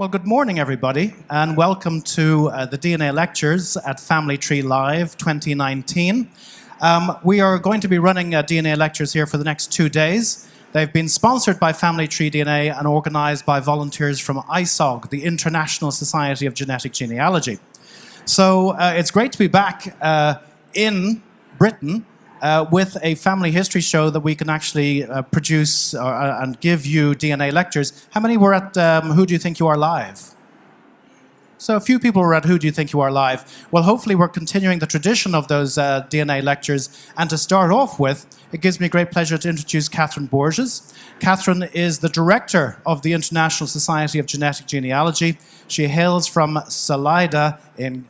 Well, good morning, everybody, and welcome to the DNA Lectures at Family Tree Live 2019. We are going to be running DNA Lectures here for the next 2 days. They've been sponsored by Family Tree DNA and organised by volunteers from ISOGG, the International Society of Genetic Genealogy. So it's great to be back in Britain with a family history show that we can actually produce and give you DNA lectures. How many were at Who Do You Think You Are Live? So a few people were at Who Do You Think You Are Live. Well, hopefully we're continuing the tradition of those DNA lectures. And to start off with, it gives me great pleasure to introduce Katherine Borges. Katherine is the director of the International Society of Genetic Genealogy. She hails from Salida in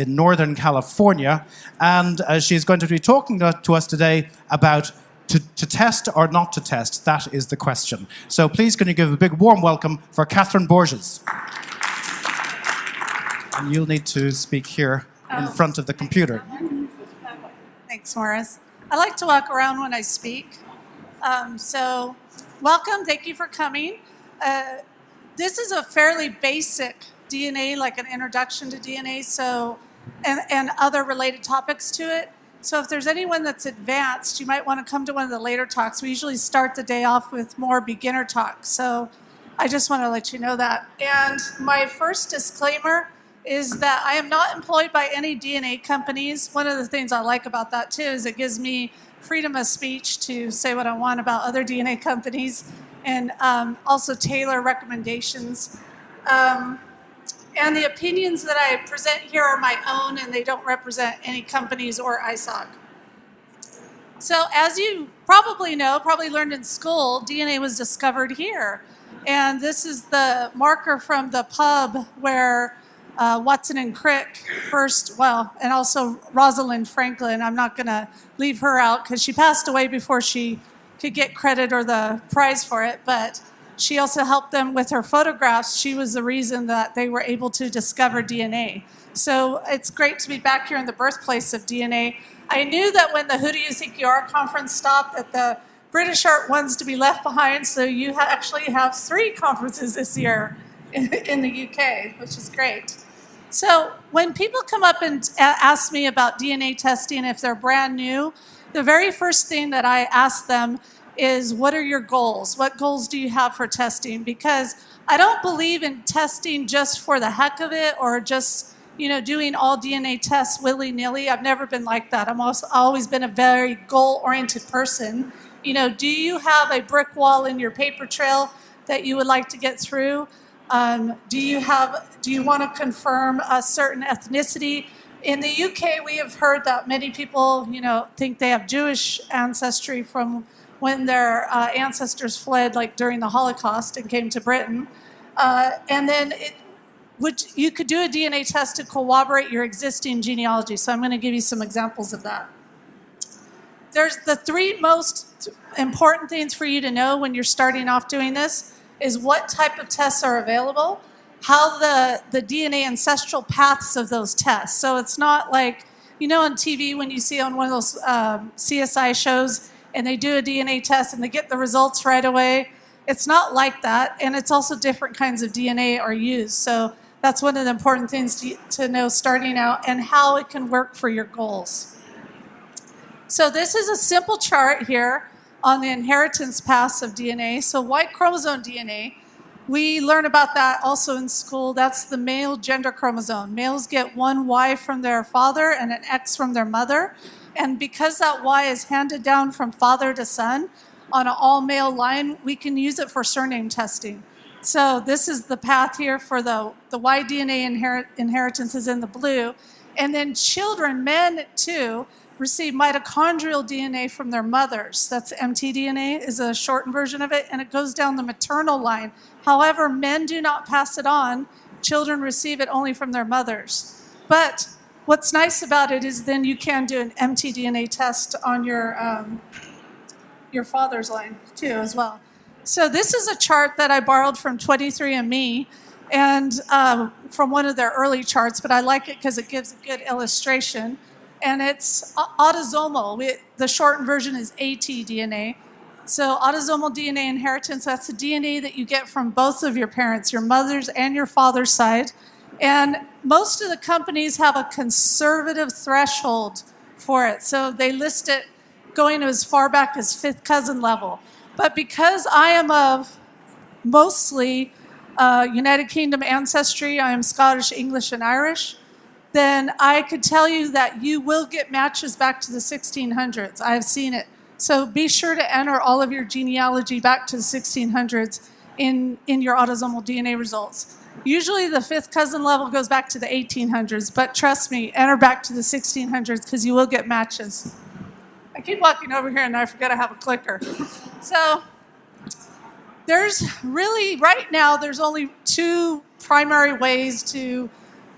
Northern California, and she's going to be talking to us today about to test or not to test. That is the question. So please can you give a big warm welcome for Katherine Borges. And you'll need to speak here in front of the computer. Thanks, Morris. I like to walk around when I speak. So welcome, thank you for coming. This is a fairly basic DNA, like an introduction to DNA, so and other related topics to it. So if there's anyone that's advanced, you might want to come to one of the later talks. We usually start the day off with more beginner talks. So I just want to let you know that. And my first disclaimer is that I am not employed by any DNA companies. One of the things I like about that too is it gives me freedom of speech to say what I want about other DNA companies and also tailor recommendations. And the opinions that I present here are my own, and they don't represent any companies or ISOGG. So as you probably know, probably learned in school, DNA was discovered here. And this is the marker from the pub where Watson and Crick first, well, and also Rosalind Franklin. I'm not going to leave her out because she passed away before she could get credit or the prize for it, but she also helped them with her photographs. She was the reason that they were able to discover DNA. So it's great to be back here in the birthplace of DNA. I knew that when the Who Do You Think You Are conference stopped that the British aren't ones to be left behind, so you actually have 3 conferences this year in the UK, which is great. So when people come up and ask me about DNA testing, if they're brand new, the very first thing that I ask them is, what are your goals? What goals do you have for testing? Because I don't believe in testing just for the heck of it or just, doing all DNA tests willy-nilly. I've never been like that. I've always been a very goal-oriented person. Do you have a brick wall in your paper trail that you would like to get through? Do you want to confirm a certain ethnicity? In the UK, we have heard that many people, think they have Jewish ancestry from when their ancestors fled, like during the Holocaust, and came to Britain. And then you could do a DNA test to corroborate your existing genealogy. So I'm going to give you some examples of that. There's the 3 most important things for you to know when you're starting off doing this is what type of tests are available, how the DNA ancestral paths of those tests. So it's not like, on TV when you see on one of those CSI shows, and they do a DNA test and they get the results right away. It's not like that, and it's also different kinds of DNA are used. So that's one of the important things to know starting out and how it can work for your goals. So this is a simple chart here on the inheritance paths of DNA. So Y chromosome DNA, we learn about that also in school. That's the male gender chromosome. Males get 1 Y from their father and an X from their mother. And because that Y is handed down from father to son on an all-male line, we can use it for surname testing. So this is the path here for the YDNA inheritance is in the blue. And then children, men too, receive mitochondrial DNA from their mothers. That's mtDNA is a shortened version of it, and it goes down the maternal line. However, men do not pass it on. Children receive it only from their mothers. But what's nice about it is then you can do an mtDNA test on your father's line too as well. So this is a chart that I borrowed from 23andMe and from one of their early charts, but I like it because it gives a good illustration. And it's autosomal. The shortened version is atDNA. So autosomal DNA inheritance, that's the DNA that you get from both of your parents, your mother's and your father's side. And most of the companies have a conservative threshold for it. So they list it going as far back as fifth cousin level. But because I am of mostly United Kingdom ancestry, I am Scottish, English, and Irish, then I could tell you that you will get matches back to the 1600s. I have seen it. So be sure to enter all of your genealogy back to the 1600s in your autosomal DNA results. Usually the fifth cousin level goes back to the 1800s, but trust me, enter back to the 1600s because you will get matches. I keep walking over here and I forget I have a clicker. So there's really, right now, there's only two primary ways to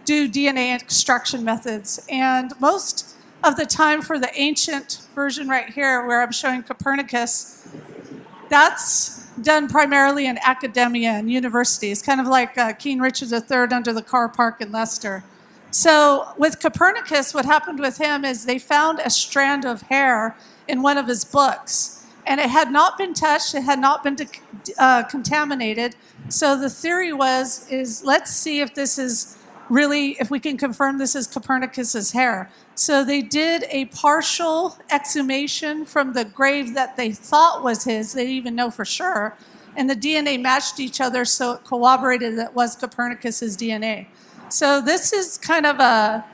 do DNA extraction methods. And most of the time for the ancient version right here, where I'm showing Copernicus, that's done primarily in academia and universities, kind of like King Richard III under the car park in Leicester. So with Copernicus, what happened with him is they found a strand of hair in one of his books, and it had not been touched, it had not been contaminated. So the theory is let's see if this is really, if we can confirm this is Copernicus's hair. So they did a partial exhumation from the grave that they thought was his. They didn't even know for sure. And the DNA matched each other, so it corroborated that it was Copernicus's DNA. So this is kind of a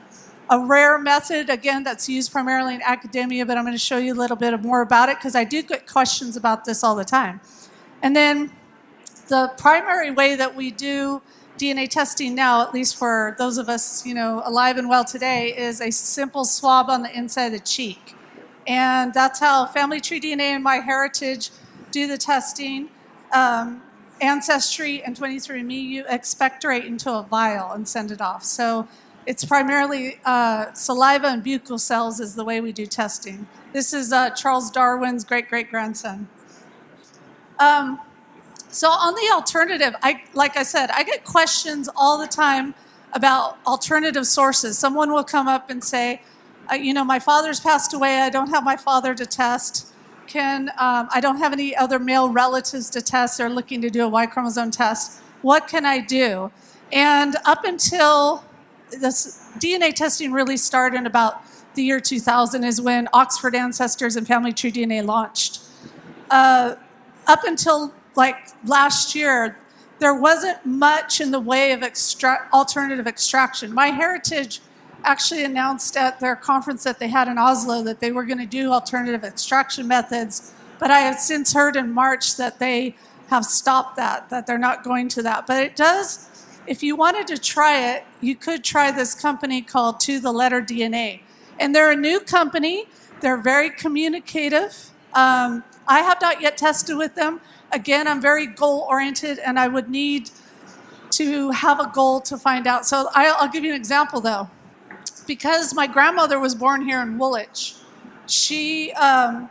rare method, again, that's used primarily in academia, but I'm going to show you a little bit more about it because I do get questions about this all the time. And then the primary way that we do DNA testing now, at least for those of us, alive and well today, is a simple swab on the inside of the cheek. And that's how Family Tree DNA and MyHeritage do the testing. Ancestry and 23andMe, you expectorate into a vial and send it off. So it's primarily saliva and buccal cells is the way we do testing. This is Charles Darwin's great-great-grandson. So on the alternative, like I said, I get questions all the time about alternative sources. Someone will come up and say, my father's passed away. I don't have my father to test. I don't have any other male relatives to test. They're looking to do a Y chromosome test. What can I do? And up until this DNA testing really started in about the year 2000 is when Oxford Ancestors and Family Tree DNA launched. Up until last year, there wasn't much in the way of alternative extraction. MyHeritage actually announced at their conference that they had in Oslo that they were going to do alternative extraction methods, but I have since heard in March that they have stopped that they're not going to that. But it does, if you wanted to try it, you could try this company called Totheletter DNA. And they're a new company. They're very communicative. I have not yet tested with them. Again, I'm very goal-oriented, and I would need to have a goal to find out. So I'll give you an example, though. Because my grandmother was born here in Woolwich, I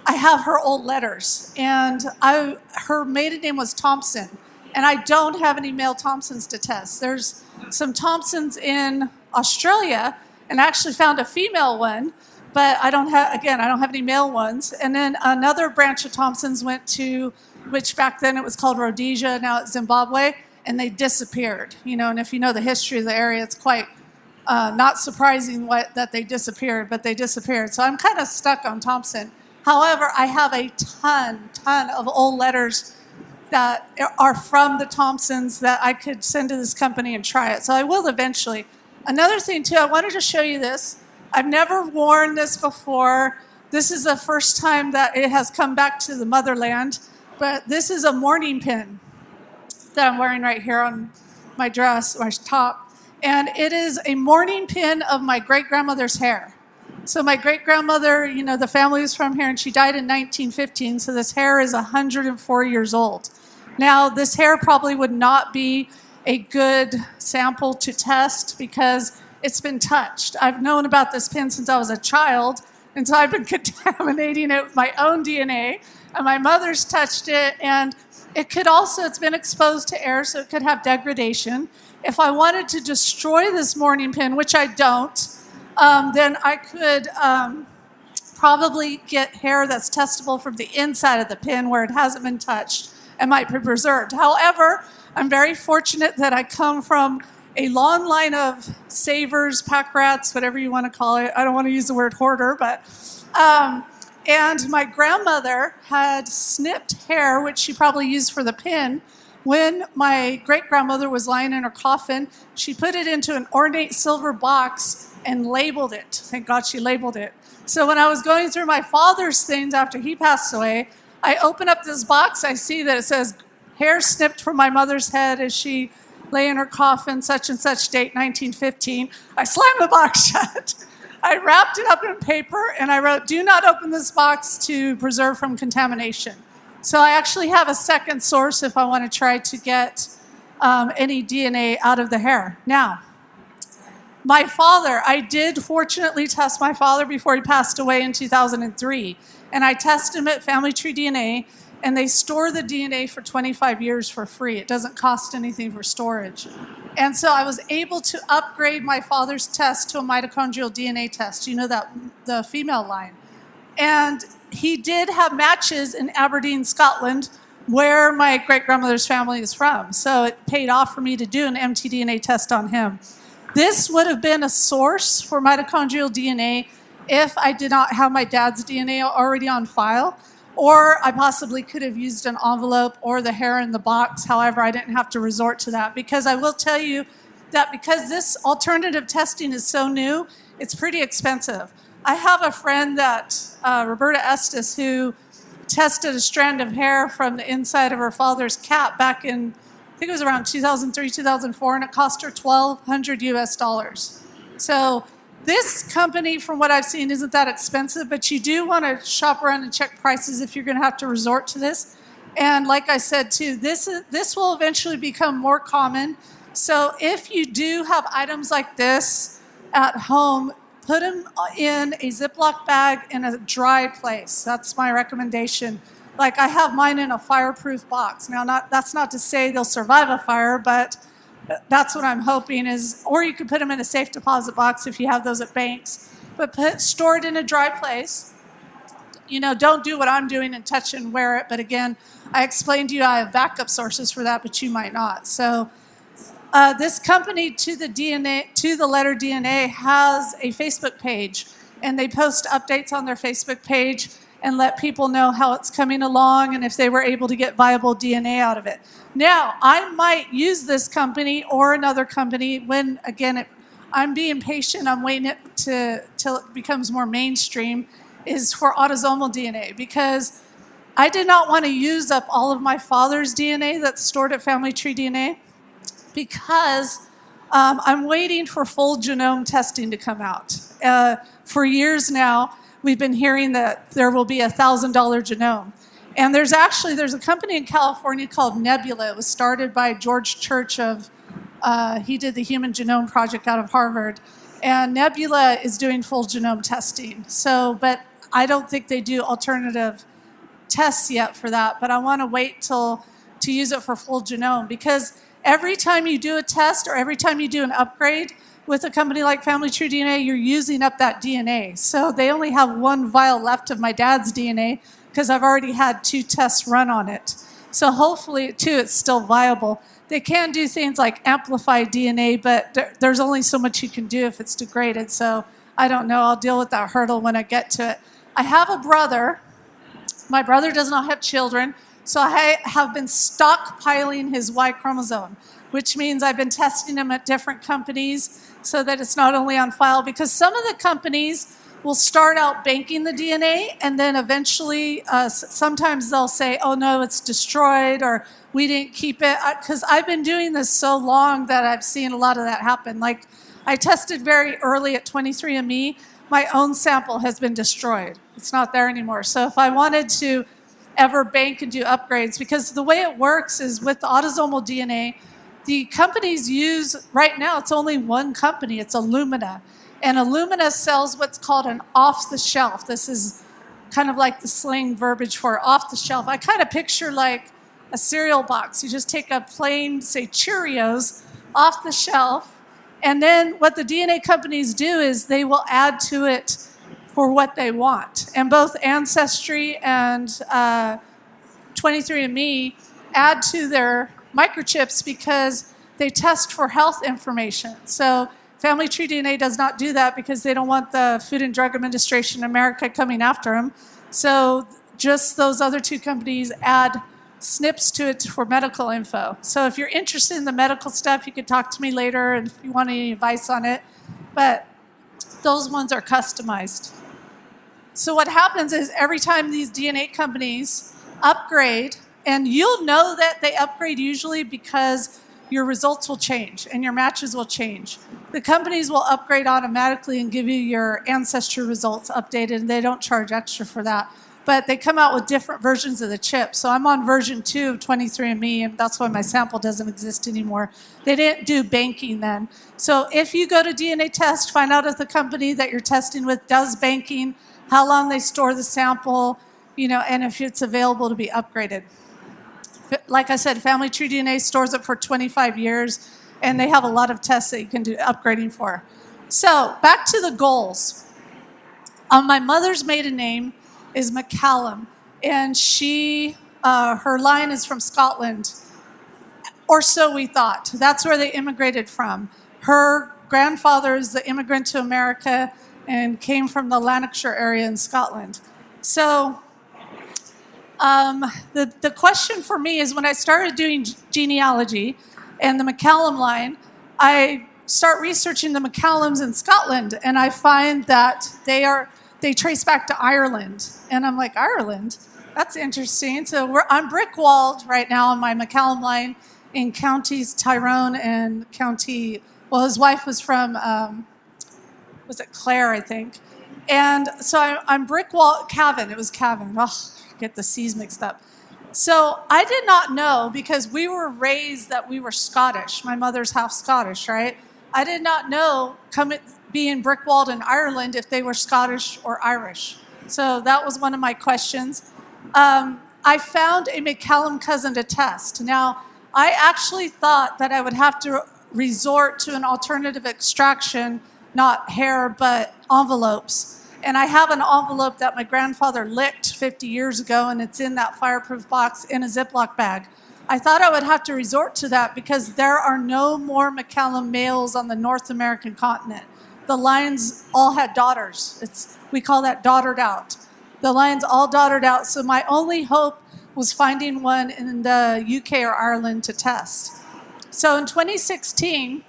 have her old letters, and her maiden name was Thompson, and I don't have any male Thompsons to test. There's some Thompsons in Australia, and I actually found a female one, but I don't have any male ones. And then another branch of Thompsons went to, which back then it was called Rhodesia, now it's Zimbabwe, and they disappeared. And if you know the history of the area, it's quite not surprising that they disappeared, but they disappeared. So I'm kind of stuck on Thompson. However, I have a ton of old letters that are from the Thompsons that I could send to this company and try it. So I will eventually. Another thing, too, I wanted to show you this. I've never worn this before. This is the first time that it has come back to the motherland. But this is a mourning pin that I'm wearing right here on my dress, my top. And it is a mourning pin of my great-grandmother's hair. So my great-grandmother, the family was from here, and she died in 1915, so this hair is 104 years old. Now, this hair probably would not be a good sample to test because it's been touched. I've known about this pin since I was a child, and so I've been contaminating it with my own DNA, and my mother's touched it, and it's been exposed to air, so it could have degradation. If I wanted to destroy this mourning pin, which I don't, then I could probably get hair that's testable from the inside of the pin where it hasn't been touched and might be preserved. However, I'm very fortunate that I come from a long line of savers, pack rats, whatever you want to call it. I don't want to use the word hoarder, but and my grandmother had snipped hair, which she probably used for the pin. When my great-grandmother was lying in her coffin, she put it into an ornate silver box and labeled it. Thank God she labeled it. So when I was going through my father's things after he passed away, I open up this box. I see that it says, hair snipped from my mother's head as she lay in her coffin, such and such date, 1915. I slammed the box shut. I wrapped it up in paper, and I wrote, do not open this box to preserve from contamination. So I actually have a second source if I want to try to get any DNA out of the hair. Now, my father, I did fortunately test my father before he passed away in 2003. And I tested him at Family Tree DNA, and they store the DNA for 25 years for free. It doesn't cost anything for storage. And so I was able to upgrade my father's test to a mitochondrial DNA test. You know, that the female line. And he did have matches in Aberdeen, Scotland, where my great-grandmother's family is from. So it paid off for me to do an mtDNA test on him. This would have been a source for mitochondrial DNA if I did not have my dad's DNA already on file, or I possibly could have used an envelope or the hair in the box. However, I didn't have to resort to that, because I will tell you that because this alternative testing is so new, it's pretty expensive. I have a friend that, Roberta Estes, who tested a strand of hair from the inside of her father's cat back in, I think it was around 2003, 2004, and it cost her $1,200 US. So this company, from what I've seen, isn't that expensive, but you do want to shop around and check prices if you're going to have to resort to this. And like I said, too, this will eventually become more common. So if you do have items like this at home, put them in a Ziploc bag in a dry place. That's my recommendation. Like, I have mine in a fireproof box. Now, that's not to say they'll survive a fire, but that's what I'm hoping is, or you could put them in a safe deposit box if you have those at banks. But store it in a dry place. You know, don't do what I'm doing and touch and wear it. But again, I explained to you I have backup sources for that, but you might not. So this company, Totheletter DNA, has a Facebook page, and they post updates on their Facebook page and let people know how it's coming along and if they were able to get viable DNA out of it. Now, I might use this company or another company when, again, I'm being patient. I'm waiting till it becomes more mainstream, is for autosomal DNA, because I did not want to use up all of my father's DNA that's stored at Family Tree DNA, because I'm waiting for full genome testing to come out. For years now, we've been hearing that there will be a $1,000 genome. And there's a company in California called Nebula. It was started by George Church he did the Human Genome Project out of Harvard. And Nebula is doing full genome testing. But I don't think they do alternative tests yet for that. But I want to wait to use it for full genome, because every time you do a test or every time you do an upgrade with a company like Family Tree DNA, you're using up that DNA. So they only have one vial left of my dad's DNA, because I've already had 2 tests run on it. So hopefully, too, it's still viable. They can do things like amplify DNA, but there's only so much you can do if it's degraded. So I don't know. I'll deal with that hurdle when I get to it. I have a brother. My brother does not have children, so I have been stockpiling his Y chromosome, which means I've been testing him at different companies so that it's not only on file, because some of the companies will start out banking the DNA, and then eventually sometimes they'll say, oh no, it's destroyed, or we didn't keep it. Because I've been doing this so long that I've seen a lot of that happen. Like, I tested very early at 23andMe. My own sample has been destroyed. It's not there anymore. So if I wanted to ever bank and do upgrades, because the way it works is with the autosomal DNA, the companies use, right now, it's only one company. It's Illumina. And Illumina sells what's called an off-the-shelf. This is kind of like the slang verbiage for off-the-shelf. I kind of picture like a cereal box. You just take a plain, say, Cheerios off the shelf, and then what the DNA companies do is they will add to it for what they want. And both Ancestry and 23andMe add to their microchips because they test for health information. So Family Tree DNA does not do that because they don't want the Food and Drug Administration in America coming after them. So just those other two companies add SNPs to it for medical info. So if you're interested in the medical stuff, you can talk to me later and if you want any advice on it. But those ones are customized. So what happens is every time these DNA companies upgrade, and you'll know that they upgrade usually because your results will change and your matches will change. The companies will upgrade automatically and give you your ancestry results updated, and they don't charge extra for that. But they come out with different versions of the chip. So I'm on version 2 of 23andMe, and that's why my sample doesn't exist anymore. They didn't do banking then. So if you go to DNA test, find out if the company that you're testing with does banking, how long they store the sample, and if it's available to be upgraded. Like I said, Family Tree DNA stores it for 25 years, and they have a lot of tests that you can do upgrading for. So back to the goals. My mother's maiden name is McCallum, and her line is from Scotland, or so we thought. That's where they immigrated from. Her grandfather is the immigrant to America and came from the Lanarkshire area in Scotland. So the question for me is when I started doing genealogy and the McCallum line, I start researching the McCallums in Scotland, and I find that they trace back to Ireland. And I'm like, Ireland? That's interesting. So I'm brickwalled right now on my McCallum line in counties Tyrone and county, well, his wife was from, was it Clare, I think. And so I'm brickwalled, Cavan, it was Cavan. Oh, get the C's mixed up. So I did not know, because we were raised that we were Scottish. My mother's half Scottish, right? I did not know, being brickwalled in Ireland, if they were Scottish or Irish. So that was one of my questions. I found a McCallum cousin to test. Now, I actually thought that I would have to resort to an alternative extraction, not hair, but envelopes. And I have an envelope that my grandfather licked 50 years ago, and it's in that fireproof box in a Ziploc bag. I thought I would have to resort to that because there are no more McCallum males on the North American continent. The lines all had daughters. We call that daughtered out. The lines all daughtered out, so my only hope was finding one in the UK or Ireland to test. So in 2016,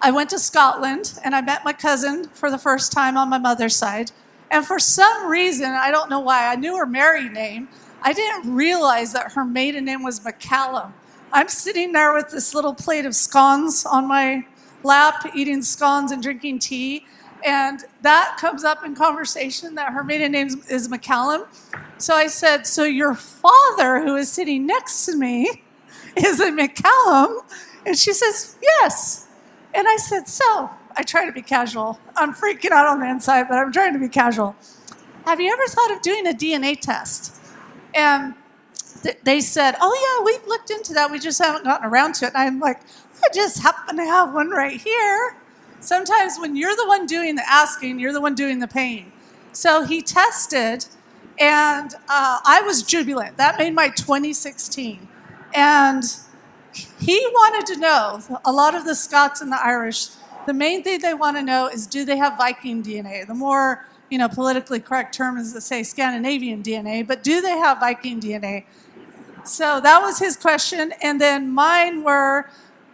I went to Scotland and I met my cousin for the first time on my mother's side. And for some reason, I don't know why, I knew her married name. I didn't realize that her maiden name was McCallum. I'm sitting there with this little plate of scones on my lap, eating scones and drinking tea. And that comes up in conversation that her maiden name is McCallum. So I said, so your father, who is sitting next to me, is a McCallum? And she says, yes. And I said, so I try to be casual. I'm freaking out on the inside, but I'm trying to be casual. Have you ever thought of doing a DNA test? And they said, oh, yeah, we've looked into that. We just haven't gotten around to it. And I'm like, I just happen to have one right here. Sometimes when you're the one doing the asking, you're the one doing the paying. So he tested, and I was jubilant. That made my 2016. And he wanted to know, a lot of the Scots and the Irish, the main thing they want to know is, do they have Viking DNA? The more politically correct term is to say Scandinavian DNA, but do they have Viking DNA? So that was his question. And then mine were,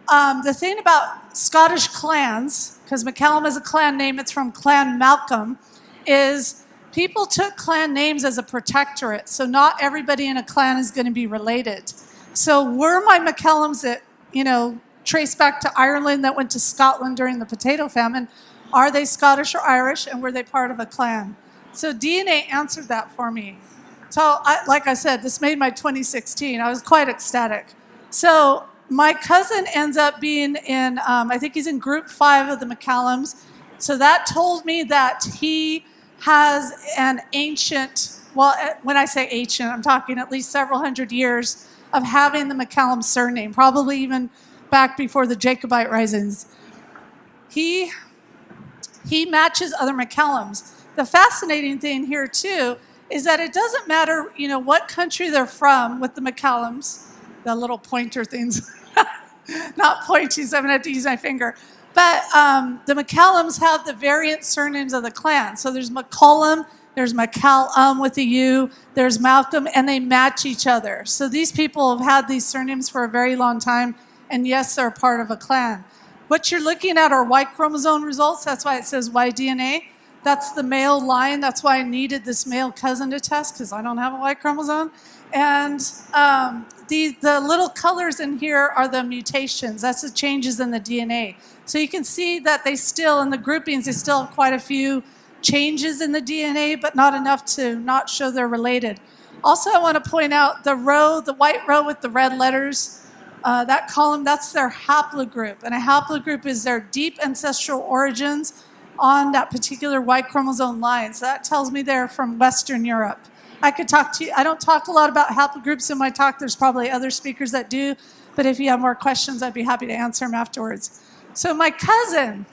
the thing about Scottish clans, because McCallum is a clan name, it's from Clan Malcolm, is people took clan names as a protectorate. So not everybody in a clan is going to be related. So were my McCallums that, trace back to Ireland that went to Scotland during the potato famine, are they Scottish or Irish, and were they part of a clan? So DNA answered that for me. So like I said, this made my 2016. I was quite ecstatic. So my cousin ends up being in, I think he's in group 5 of the McCallums. So that told me that he has an ancient, well, when I say ancient, I'm talking at least several hundred years of having the McCallum surname, probably even back before the Jacobite risings. He matches other McCallums. the fascinating thing here too is that it doesn't matter, what country they're from with the McCallums, the little pointer things, not pointies, I'm gonna have to use my finger. But the McCallums have the variant surnames of the clan. So there's McCallum, there's McCallum with a U, there's Malcolm, and they match each other. So these people have had these surnames for a very long time, and yes, they're part of a clan. What you're looking at are Y chromosome results. That's why it says YDNA. That's the male line. That's why I needed this male cousin to test, because I don't have a Y chromosome. And the little colors in here are the mutations. That's the changes in the DNA. So you can see that they still, in the groupings, they still have quite a few changes in the DNA, but not enough to not show they're related. Also, I want to point out the white row with the red letters, that column, that's their haplogroup. And a haplogroup is their deep ancestral origins on that particular Y chromosome line. So that tells me they're from Western Europe. I could talk to you. I don't talk a lot about haplogroups in my talk. There's probably other speakers that do. But if you have more questions, I'd be happy to answer them afterwards. So my cousin,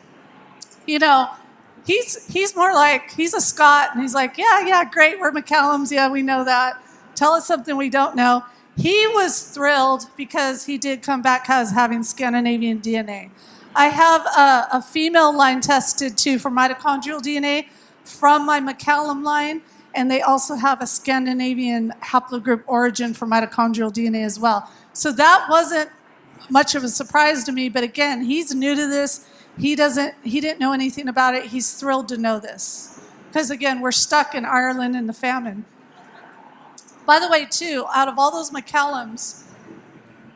he's more like, he's a Scot. And he's like, yeah, great. We're McCallums. Yeah, we know that. Tell us something we don't know. He was thrilled because he did come back as having Scandinavian DNA. I have a female line tested too for mitochondrial DNA from my McCallum line. And they also have a Scandinavian haplogroup origin for mitochondrial DNA as well. So that wasn't much of a surprise to me. But again, he's new to this. He didn't know anything about it. He's thrilled to know this. Because again, we're stuck in Ireland in the famine. By the way, too, out of all those McCallums,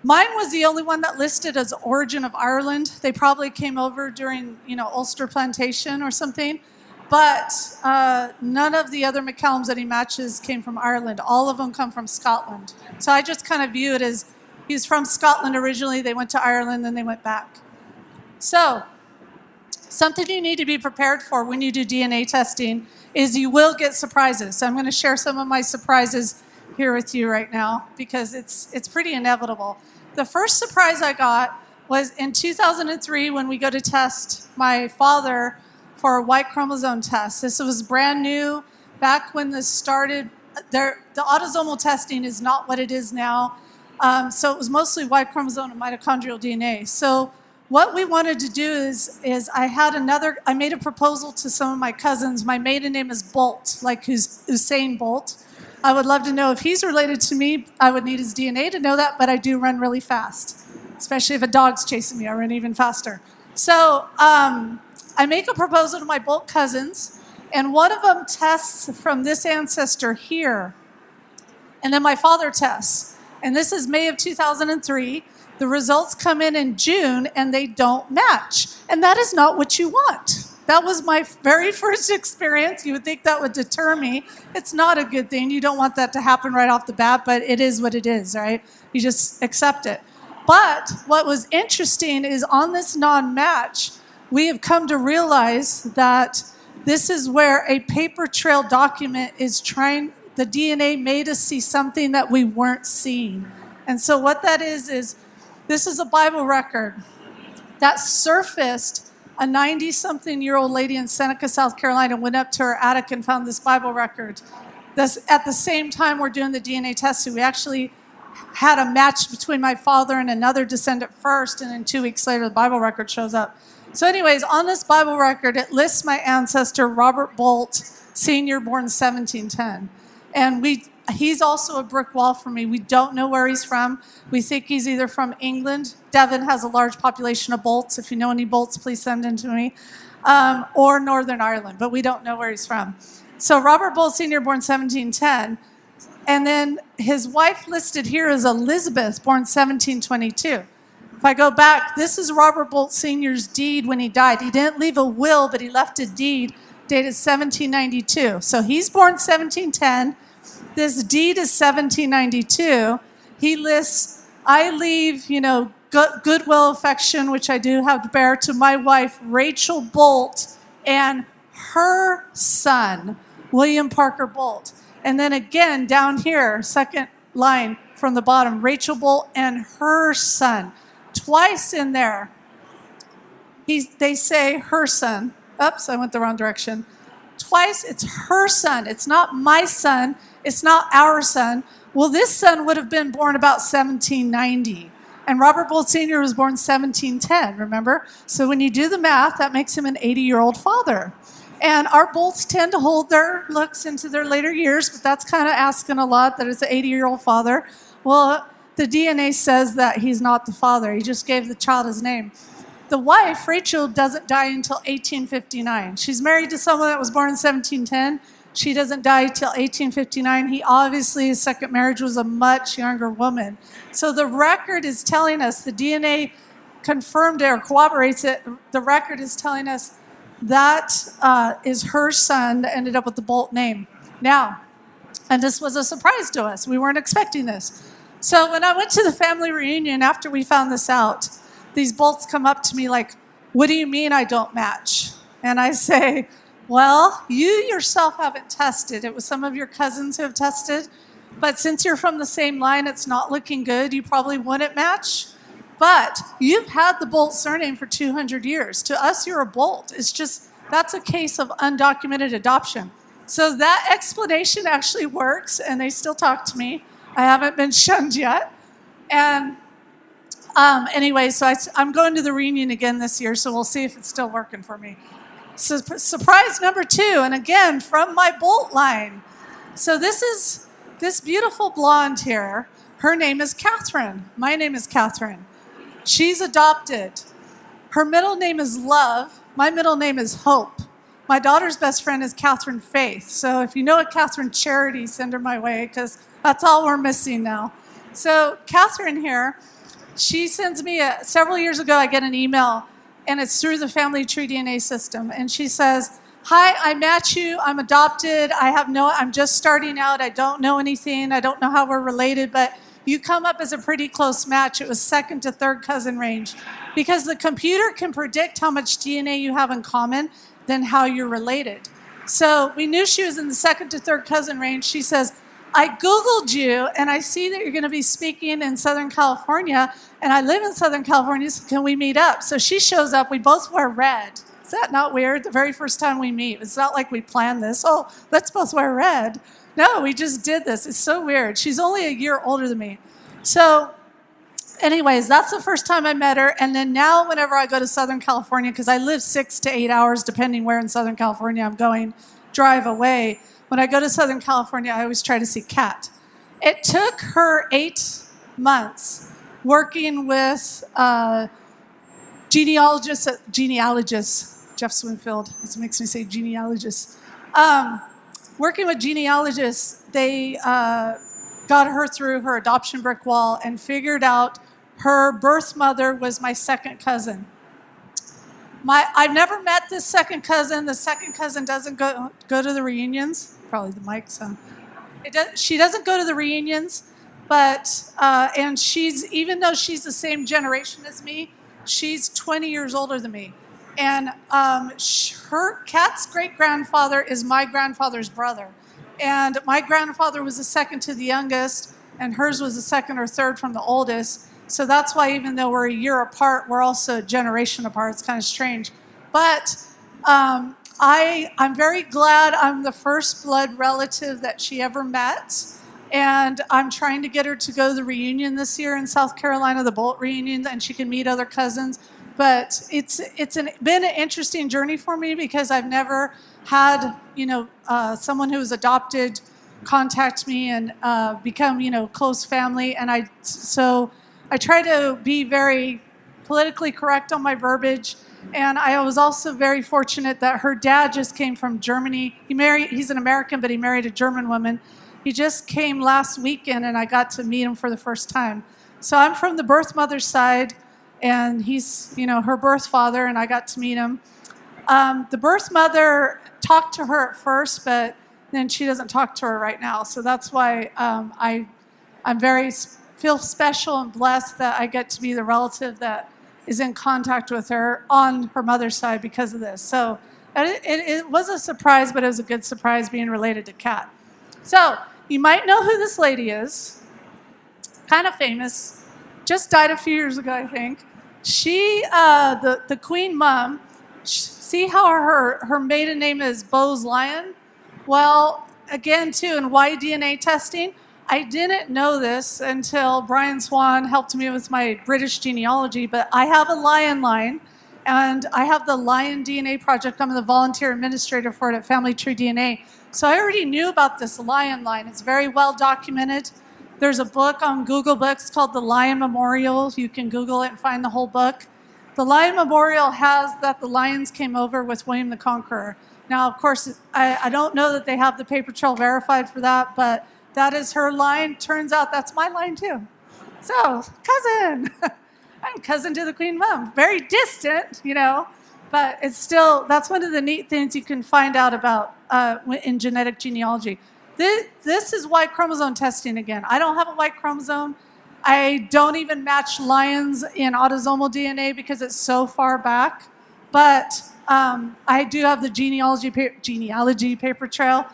mine was the only one that listed as origin of Ireland. They probably came over during, Ulster plantation or something. But none of the other McCallums that he matches came from Ireland. All of them come from Scotland. So I just kind of view it as he's from Scotland originally. They went to Ireland, then they went back. So something you need to be prepared for when you do DNA testing is you will get surprises. So I'm going to share some of my surprises here with you right now because it's pretty inevitable. The first surprise I got was in 2003 when we go to test my father for a Y chromosome test. This was brand new back when this started. The autosomal testing is not what it is now. So it was mostly Y chromosome and mitochondrial DNA. So what we wanted to do is I made a proposal to some of my cousins. My maiden name is Bolt, like Usain Bolt. I would love to know if he's related to me. I would need his DNA to know that, but I do run really fast. Especially if a dog's chasing me, I run even faster. So, I make a proposal to my Bolt cousins, and one of them tests from this ancestor here, and then my father tests. And this is May of 2003. The results come in June, and they don't match. And that is not what you want. That was my very first experience. You would think that would deter me. It's not a good thing. You don't want that to happen right off the bat, but it is what it is, right? You just accept it. But what was interesting is on this non-match, we have come to realize that this is where a paper trail document is the DNA made us see something that we weren't seeing. And so what that is this is a Bible record that surfaced. A 90-something-year-old lady in Seneca, South Carolina, went up to her attic and found this Bible record. At the same time we're doing the DNA testing, we actually had a match between my father and another descendant first, and then 2 weeks later the Bible record shows up. So anyways, on this Bible record, it lists my ancestor, Robert Bolt, Sr., born 1710. And he's also a brick wall for me. We don't know where he's from. We think he's either from England. Devon has a large population of Bolts. If you know any Bolts, please send them to me. Or Northern Ireland, but we don't know where he's from. So Robert Bolt, Sr., born 1710. And then his wife listed here is Elizabeth, born 1722. If I go back, this is Robert Bolt Sr.'s deed when he died. He didn't leave a will, but he left a deed dated 1792. So he's born 1710. This deed is 1792. He lists, I leave, goodwill, affection, which I do have to bear, to my wife, Rachel Bolt, and her son, William Parker Bolt. And then again, down here, second line from the bottom, Rachel Bolt and her son. Twice in there, they say her son. Oops, I went the wrong direction. twice. It's her son. It's not my son. It's not our son. Well, this son would have been born about 1790. And Robert Bolt Sr. was born 1710, remember? So when you do the math, that makes him an 80-year-old father. And our Bolts tend to hold their looks into their later years, but that's kind of asking a lot that it's an 80-year-old father. Well, the DNA says that he's not the father. He just gave the child his name. The wife, Rachel, doesn't die until 1859. She's married to someone that was born in 1710. She doesn't die till 1859. He obviously, his second marriage was a much younger woman. So the record is telling us, the DNA confirmed it or corroborates it. The record is telling us that is her son that ended up with the Bolt name. Now, and this was a surprise to us. We weren't expecting this. So when I went to the family reunion after we found this out, these Bolts come up to me like, what do you mean I don't match? And I say, well, you yourself haven't tested. It was some of your cousins who have tested. But since you're from the same line, it's not looking good. You probably wouldn't match. But you've had the Bolt surname for 200 years. To us, you're a Bolt. It's just, that's a case of undocumented adoption. So that explanation actually works, and they still talk to me. I haven't been shunned yet. And anyway, so I'm going to the reunion again this year, so we'll see if it's still working for me. So, surprise number 2, and again, from my Bolt line. So this is this beautiful blonde here. Her name is Katherine. My name is Katherine. She's adopted. Her middle name is Love. My middle name is Hope. My daughter's best friend is Catherine Faith. So if you know a Catherine Charity, send her my way, because that's all we're missing now. So Katherine here, she sends me, several years ago, I get an email, and it's through the family tree DNA system. And she says, hi, I match you. I'm adopted. I'm just starting out. I don't know anything. I don't know how we're related, but you come up as a pretty close match. It was second to third cousin range. Because the computer can predict how much DNA you have in common than how you're related. So we knew she was in the second to third cousin range. She says, I Googled you, and I see that you're going to be speaking in Southern California, and I live in Southern California, so can we meet up? So she shows up. We both wear red. Is that not weird? The very first time we meet. It's not like we planned this. Oh, let's both wear red. No, we just did this. It's so weird. She's only a year older than me. So anyways, that's the first time I met her. And then now whenever I go to Southern California, because I live 6 to 8 hours, depending where in Southern California I'm going, drive away. When I go to Southern California, I always try to see Kat. It took her 8 months working with genealogists, Jeff Swinfield, this makes me say genealogists. Working with genealogists, they got her through her adoption brick wall and figured out her birth mother was my second cousin. I've never met this second cousin. The second cousin doesn't go to the reunions. Probably the mic, so. She doesn't go to the reunions, but, and even though she's the same generation as me, she's 20 years older than me. And her Kat's great-grandfather is my grandfather's brother. And my grandfather was the second to the youngest, and hers was the second or third from the oldest. So that's why even though we're a year apart, we're also a generation apart. It's kind of strange. But I'm very glad I'm the first blood relative that she ever met. And I'm trying to get her to go to the reunion this year in South Carolina, the Bolt reunion, and she can meet other cousins. But it's been an interesting journey for me because I've never had, someone who was adopted contact me and become, close family. And so I try to be very politically correct on my verbiage. And I was also very fortunate that her dad just came from Germany. He's an American, but he married a German woman. He just came last weekend, and I got to meet him for the first time. So I'm from the birth mother's side, and he's, her birth father, and I got to meet him. The birth mother talked to her at first, but then she doesn't talk to her right now. So that's why I'm feel special and blessed that I get to be the relative that is in contact with her on her mother's side because of this. So it was a surprise, but it was a good surprise being related to Kat. So you might know who this lady is. Kind of famous. Just died a few years ago, I think. She, the queen mom, See how her maiden name is Bose Lion? Well, again, too, in YDNA testing, I didn't know this until Brian Swan helped me with my British genealogy, but I have a lion line, and I have the Lion DNA project. I'm the volunteer administrator for it at Family Tree DNA. So I already knew about this lion line. It's very well documented. There's a book on Google Books called The Lion Memorial. You can Google it and find the whole book. The Lion Memorial has that the lions came over with William the Conqueror. Now, of course, I don't know that they have the paper trail verified for that, but that is her line. Turns out that's my line too. So, cousin. I'm cousin to the Queen Mum. Very distant, you know, but it's still, that's one of the neat things you can find out about in genetic genealogy. This is Y chromosome testing again. I don't have a Y chromosome. I don't even match lions in autosomal DNA because it's so far back. But I do have the genealogy paper trail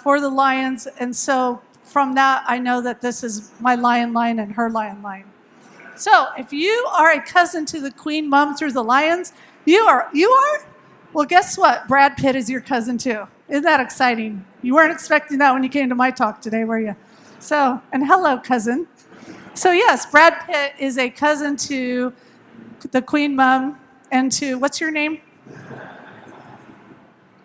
for the lions. And so from that, I know that this is my lion line and her lion line. So if you are a cousin to the Queen Mum through the lions, you are? Well, guess what? Brad Pitt is your cousin too. Isn't that exciting? You weren't expecting that when you came to my talk today, were you? So, and hello, cousin. So yes, Brad Pitt is a cousin to the Queen Mum and to, what's your name?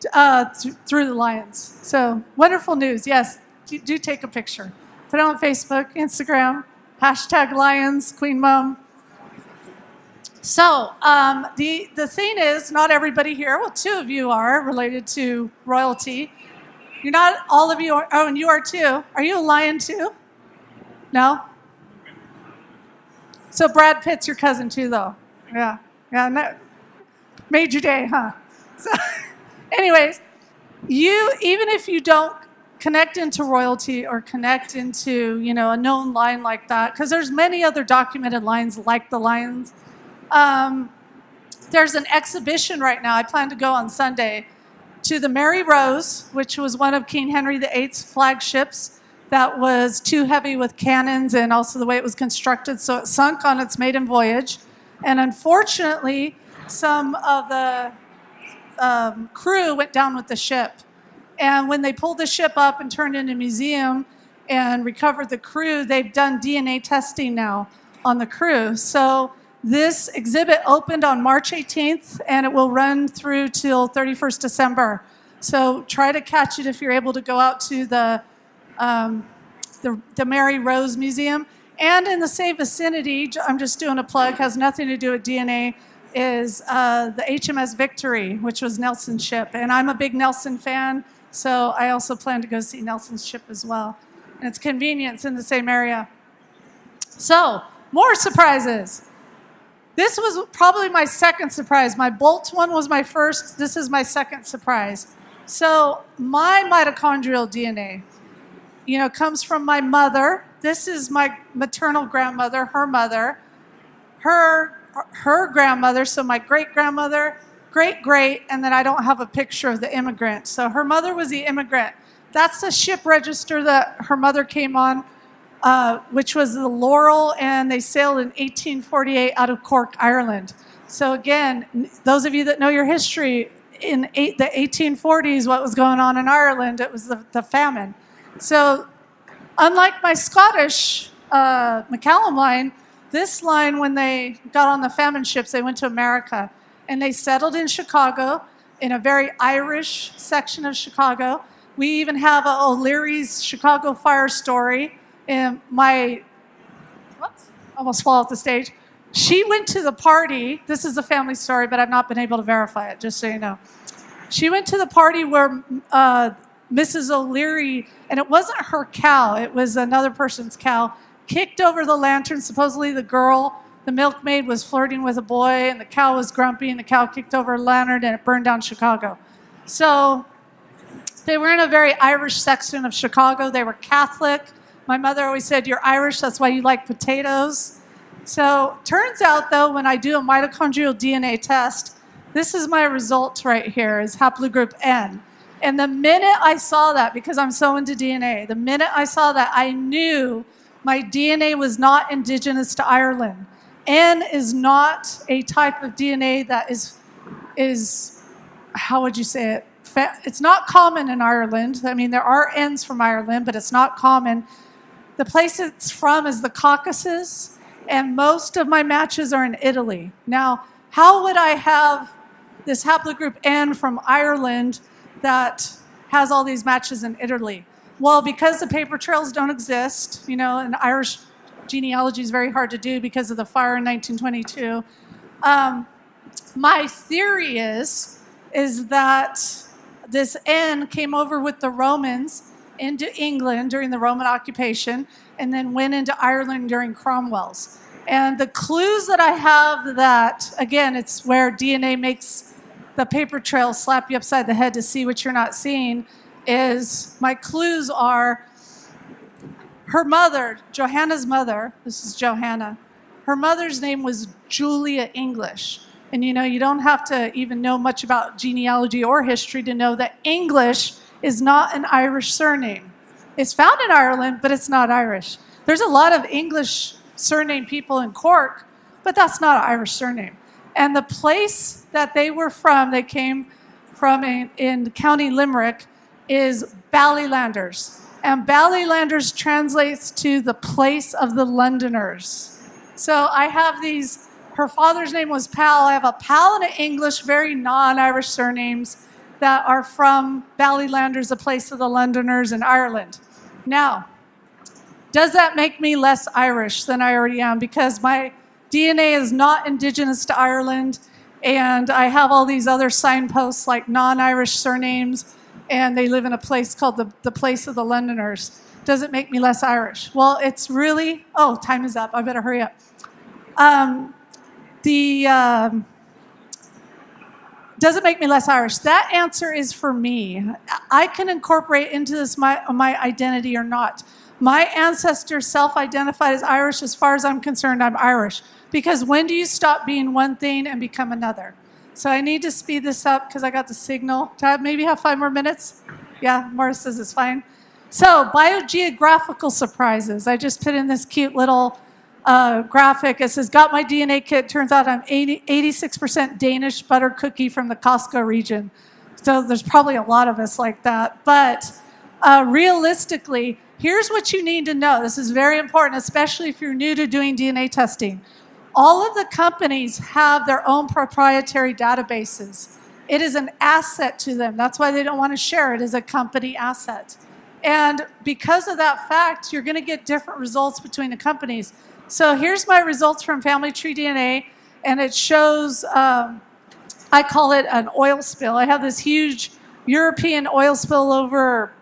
Through the lions. So wonderful news. Yes, do take a picture. Put it on Facebook, Instagram, hashtag lions, Queen Mum. So the thing is, not everybody here, well, 2 of you are related to royalty. You're not, all of you are, oh, and you are too. Are you a lion too? No? So Brad Pitt's your cousin too, though. Yeah, no, made your day, huh? So anyways, you, even if you don't connect into royalty or connect into, you know, a known line like that, because there's many other documented lines like the lions. There's an exhibition right now. I plan to go on Sunday to the Mary Rose, which was one of King Henry VIII's flagships that was too heavy with cannons and also the way it was constructed, so it sunk on its maiden voyage. And unfortunately, some of the crew went down with the ship. And when they pulled the ship up and turned it into a museum and recovered the crew, they've done DNA testing now on the crew. So this exhibit opened on March 18th, and it will run through till 31st December. So try to catch it if you're able to go out to the Mary Rose Museum. And in the same vicinity, I'm just doing a plug, has nothing to do with DNA, is the HMS Victory, which was Nelson's ship. And I'm a big Nelson fan, so I also plan to go see Nelson's ship as well. And it's convenient, it's in the same area. So, more surprises. This was probably my second surprise. My Bolt one was my first. This is my second surprise. So my mitochondrial DNA, you know, comes from my mother. This is my maternal grandmother, her mother, her grandmother, so my great-grandmother, great-great, and then I don't have a picture of the immigrant. So her mother was the immigrant. That's the ship register that her mother came on, which was the Laurel, and they sailed in 1848 out of Cork, Ireland. So again, those of you that know your history, in the 1840s, what was going on in Ireland, it was the famine. So unlike my Scottish McCallum line, this line, when they got on the famine ships, they went to America, and they settled in Chicago, in a very Irish section of Chicago. We even have O'Leary's Chicago Fire story. And almost fall off the stage. She went to the party. This is a family story, but I've not been able to verify it, just so you know. She went to the party where Mrs. O'Leary, and it wasn't her cow, it was another person's cow, kicked over the lantern. Supposedly the girl, the milkmaid, was flirting with a boy, and the cow was grumpy, and the cow kicked over a lantern, and it burned down Chicago. So they were in a very Irish section of Chicago. They were Catholic. My mother always said, you're Irish, that's why you like potatoes. So turns out, though, when I do a mitochondrial DNA test, this is my result right here, is haplogroup N. And the minute I saw that, because I'm so into DNA, the minute I saw that, I knew my DNA was not indigenous to Ireland. N is not a type of DNA that is is, how would you say it? It's not common in Ireland. I mean, there are N's from Ireland, but it's not common. The place it's from is the Caucasus, and most of my matches are in Italy. Now, how would I have this haplogroup N from Ireland that has all these matches in Italy? Well, because the paper trails don't exist, you know, and Irish genealogy is very hard to do because of the fire in 1922. My theory is that this N came over with the Romans into England during the Roman occupation and then went into Ireland during Cromwell's. And the clues that I have that, again, it's where DNA makes the paper trail slap you upside the head to see what you're not seeing, is my clues are her mother, Johanna's mother, this is Johanna, her mother's name was Julia English. And you know, you don't have to even know much about genealogy or history to know that English is not an Irish surname. It's found in Ireland, but it's not Irish. There's a lot of English surname people in Cork, but that's not an Irish surname. And the place that they were from, they came from in County Limerick, is Ballylanders. And Ballylanders translates to the place of the Londoners. So I have these. Her father's name was Pal. I have a Pal and an English, very non-Irish surnames that are from Ballylanders, the place of the Londoners in Ireland. Now, does that make me less Irish than I already am? Because my DNA is not indigenous to Ireland, and I have all these other signposts like non-Irish surnames, and they live in a place called the place of the Londoners. Does it make me less Irish? Well, it's really, oh, time is up. I better hurry up. Does it make me less Irish? That answer is for me. I can incorporate into this my identity or not. My ancestors self-identified as Irish. As far as I'm concerned, I'm Irish. Because when do you stop being one thing and become another? So I need to speed this up because I got the signal. Do I maybe have 5 more minutes? Yeah, Morris says it's fine. So bio-geographical surprises. I just put in this cute little graphic. It says, got my DNA kit. Turns out I'm 86% Danish butter cookie from the Costco region. So there's probably a lot of us like that. But realistically, here's what you need to know. This is very important, especially if you're new to doing DNA testing. All of the companies have their own proprietary databases. It is an asset to them. That's why they don't want to share it as a company asset. And because of that fact, you're going to get different results between the companies. So here's my results from Family Tree DNA, and it shows, I call it an oil spill. I have this huge European oil spill over,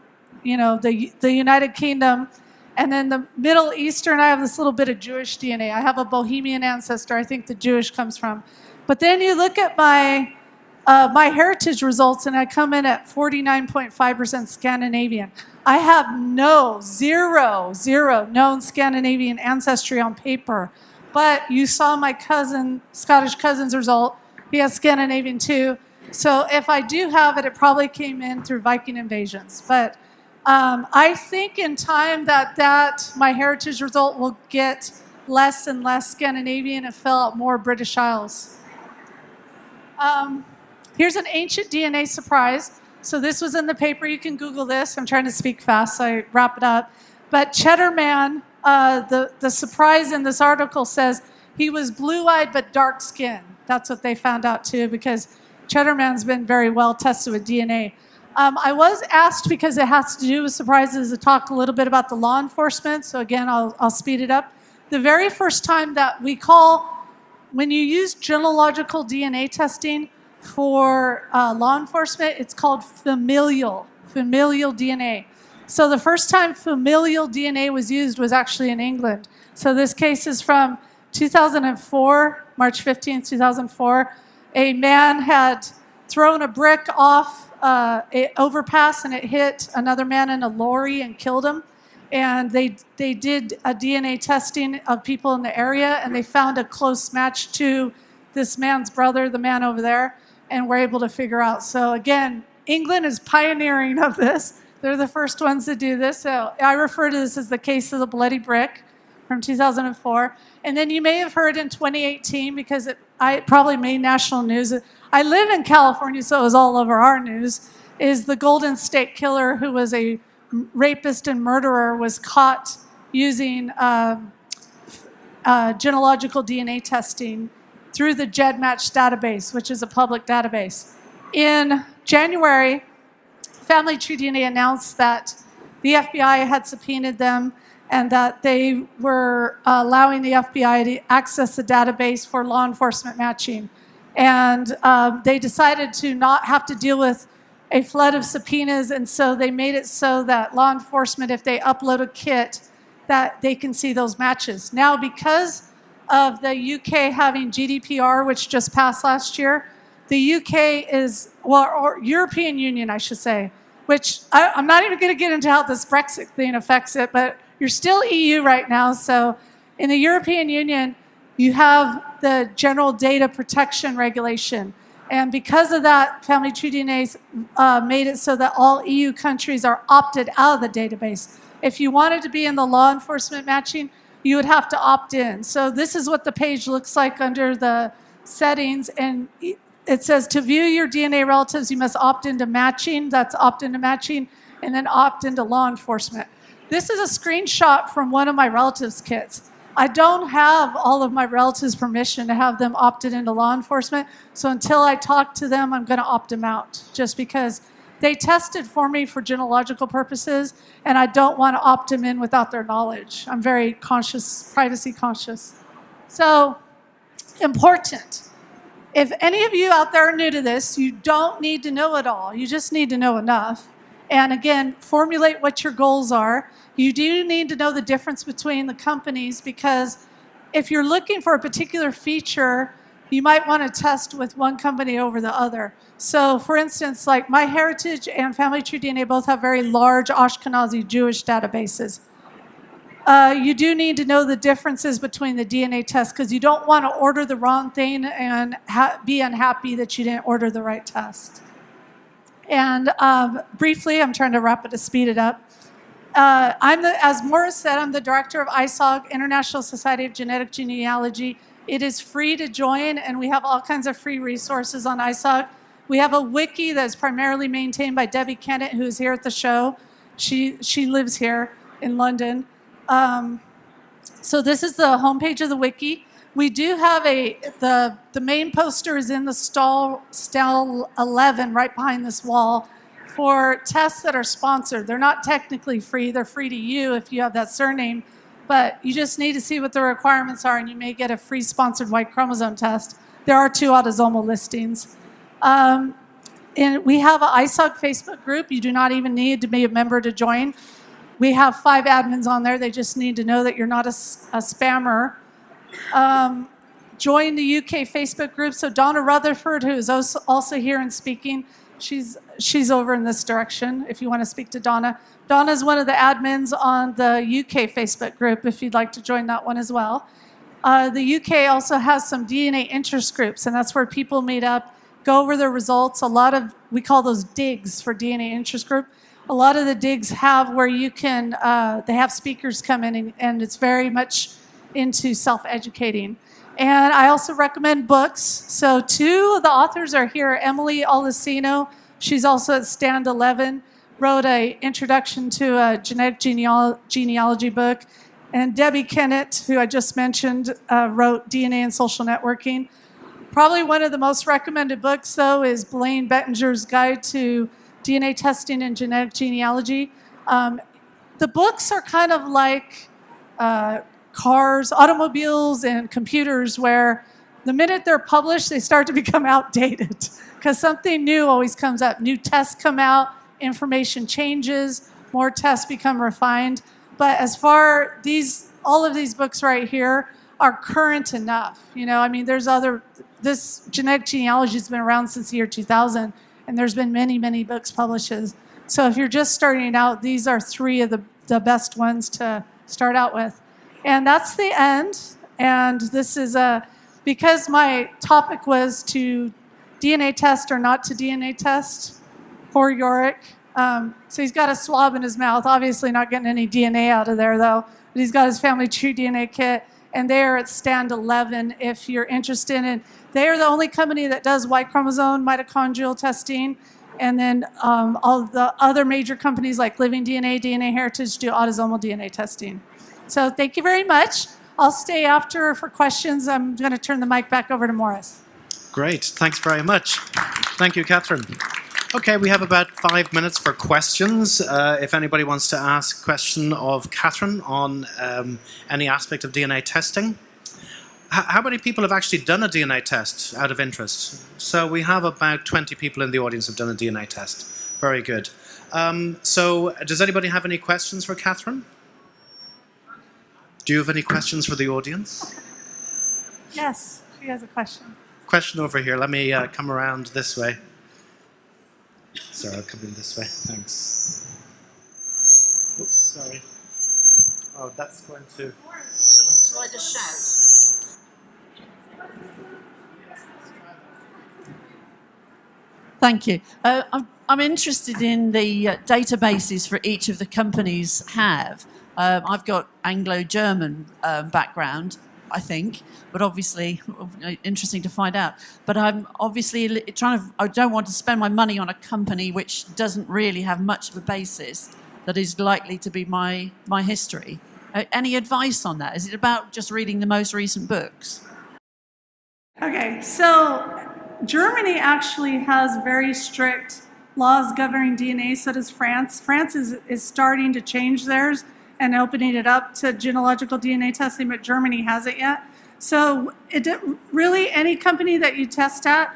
you know, the United Kingdom, and then the Middle Eastern, I have this little bit of Jewish DNA. I have a Bohemian ancestor. I think the Jewish comes from. But then you look at my heritage results, and I come in at 49.5% Scandinavian. I have zero known Scandinavian ancestry on paper. But you saw my Scottish cousin's result. He has Scandinavian too. So if I do have it, it probably came in through Viking invasions. But I think in time that my heritage result will get less and less Scandinavian and fill out more British Isles. Here's an ancient DNA surprise. So this was in the paper. You can Google this. I'm trying to speak fast, so I wrap it up. But Cheddar Man, the surprise in this article says he was blue-eyed but dark-skinned. That's what they found out too, because Cheddar Man's been very well tested with DNA. I was asked, because it has to do with surprises, to talk a little bit about the law enforcement. So again, I'll speed it up. The very first time that when you use genealogical DNA testing for law enforcement, it's called familial DNA. So the first time familial DNA was used was actually in England. So this case is from 2004, March 15th, 2004. A man had thrown a brick off an overpass, and it hit another man in a lorry and killed him. And they did a DNA testing of people in the area, and they found a close match to this man's brother, the man over there, and were able to figure out. So again, England is pioneering of this. They're the first ones to do this. So I refer to this as the case of the bloody brick from 2004. And then you may have heard in 2018, because I probably made national news, I live in California, so it was all over our news, is the Golden State Killer, who was a rapist and murderer, was caught using genealogical DNA testing through the GEDmatch database, which is a public database. In January, Family Tree DNA announced that the FBI had subpoenaed them and that they were allowing the FBI to access the database for law enforcement matching. And they decided to not have to deal with a flood of subpoenas, and so they made it so that law enforcement, if they upload a kit, that they can see those matches. Now, because of the UK having GDPR, which just passed last year, the UK is, well, or European Union, I should say, which I'm not even going to get into how this Brexit thing affects it, but you're still EU right now. So in the European Union, you have the General Data Protection Regulation. And because of that, Family Tree DNA made it so that all EU countries are opted out of the database. If you wanted to be in the law enforcement matching, you would have to opt in. So this is what the page looks like under the settings. And it says to view your DNA relatives, you must opt into matching. That's opt into matching, and then opt into law enforcement. This is a screenshot from one of my relatives' kits. I don't have all of my relatives' permission to have them opted into law enforcement. So until I talk to them, I'm going to opt them out, just because they tested for me for genealogical purposes, and I don't want to opt them in without their knowledge. I'm very conscious, privacy conscious. So, important. If any of you out there are new to this, you don't need to know it all. You just need to know enough. And again, formulate what your goals are. You do need to know the difference between the companies, because if you're looking for a particular feature, you might want to test with one company over the other. So for instance, like MyHeritage and Family Tree DNA both have very large Ashkenazi Jewish databases. You do need to know the differences between the DNA tests, because you don't want to order the wrong thing and be unhappy that you didn't order the right test. And briefly, I'm trying to wrap it to speed it up. As Morris said, I'm the director of ISOGG, International Society of Genetic Genealogy. It is free to join, and we have all kinds of free resources on ISOGG. We have a wiki that's primarily maintained by Debbie Kennett, who is here at the show. She lives here in London. So this is the homepage of the wiki. We do have the main poster is in the stall 11 right behind this wall for tests that are sponsored. They're not technically free. They're free to you if you have that surname, but you just need to see what the requirements are, and you may get a free sponsored Y chromosome test. There are 2 autosomal listings. And we have an ISOGG Facebook group. You do not even need to be a member to join. We have 5 admins on there. They just need to know that you're not a spammer. Join the UK Facebook group. So Donna Rutherford, who is also here and speaking, she's over in this direction if you want to speak to Donna. Donna's one of the admins on the UK Facebook group if you'd like to join that one as well. The UK also has some DNA interest groups, and that's where people meet up, go over their results. We call those digs for DNA interest group. A lot of the digs have where you can, they have speakers come in, and it's very much into self-educating. And I also recommend books. So 2 of the authors are here. Emily Olicino, she's also at Stand 11, wrote an introduction to a genetic genealogy book. And Debbie Kennett, who I just mentioned, wrote DNA and Social Networking. Probably one of the most recommended books, though, is Blaine Bettinger's Guide to DNA Testing and Genetic Genealogy. The books are kind of like cars, automobiles, and computers, where the minute they're published, they start to become outdated because something new always comes up. New tests come out, information changes, more tests become refined. But as far all of these books right here are current enough. You know, I mean, this genetic genealogy has been around since the year 2000, and there's been many, many books published. So if you're just starting out, these are 3 of the best ones to start out with. And that's the end. And this is because my topic was to DNA test or not to DNA test. Poor Yorick. So he's got a swab in his mouth, obviously not getting any DNA out of there, though. But he's got his Family Tree DNA kit. and they are at stand 11 if you're interested in. They are the only company that does Y chromosome mitochondrial testing, and then all the other major companies like Living DNA, DNA Heritage do autosomal DNA testing. So thank you very much. I'll stay after for questions. I'm going to turn the mic back over to Morris. Great, thanks very much. Thank you, Catherine. Okay, we have about 5 minutes for questions. If anybody wants to ask a question of Catherine on any aspect of DNA testing. How many people have actually done a DNA test out of interest? So we have about 20 people in the audience who have done a DNA test. Very good. So does anybody have any questions for Catherine? Do you have any questions for the audience? Yes, she has a question. Question over here. Let me come around this way. Sorry, I'll come in this way. Thanks. Oops, sorry. Oh, that's going to... Shall I just shout? Thank you. I'm interested in the databases for each of the companies have. I've got Anglo-German background, I think, but obviously interesting to find out. But I'm obviously I don't want to spend my money on a company which doesn't really have much of a basis that is likely to be my history. Any advice on that? Is it about just reading the most recent books? Okay, so Germany actually has very strict laws governing DNA, so does France. France is starting to change theirs and opening it up to genealogical DNA testing, but Germany hasn't yet. So really, any company that you test at,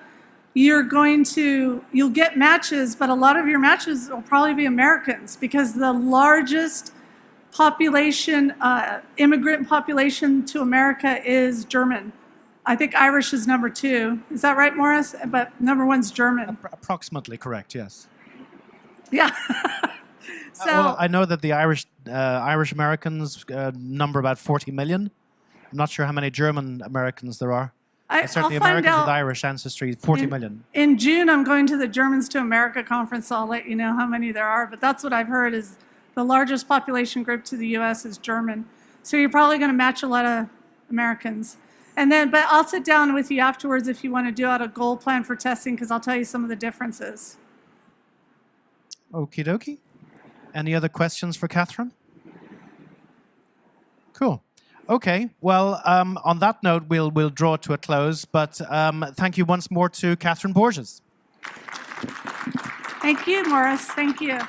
you'll get matches, but a lot of your matches will probably be Americans because the largest population, immigrant population to America is German. I think Irish is number 2. Is that right, Morris? But number 1's German. Approximately correct, yes. Yeah. So well, I know that the Irish Americans number about 40 million. I'm not sure how many German Americans there are. Certainly Americans with Irish ancestry, 40 million. In June, I'm going to the Germans to America conference, so I'll let you know how many there are. But that's what I've heard is the largest population group to the U.S. is German. So you're probably going to match a lot of Americans. But I'll sit down with you afterwards if you want to do out a goal plan for testing, because I'll tell you some of the differences. Okie dokie. Any other questions for Catherine? Cool. Okay. Well, on that note, we'll draw to a close. But thank you once more to Katherine Borges. Thank you, Morris. Thank you.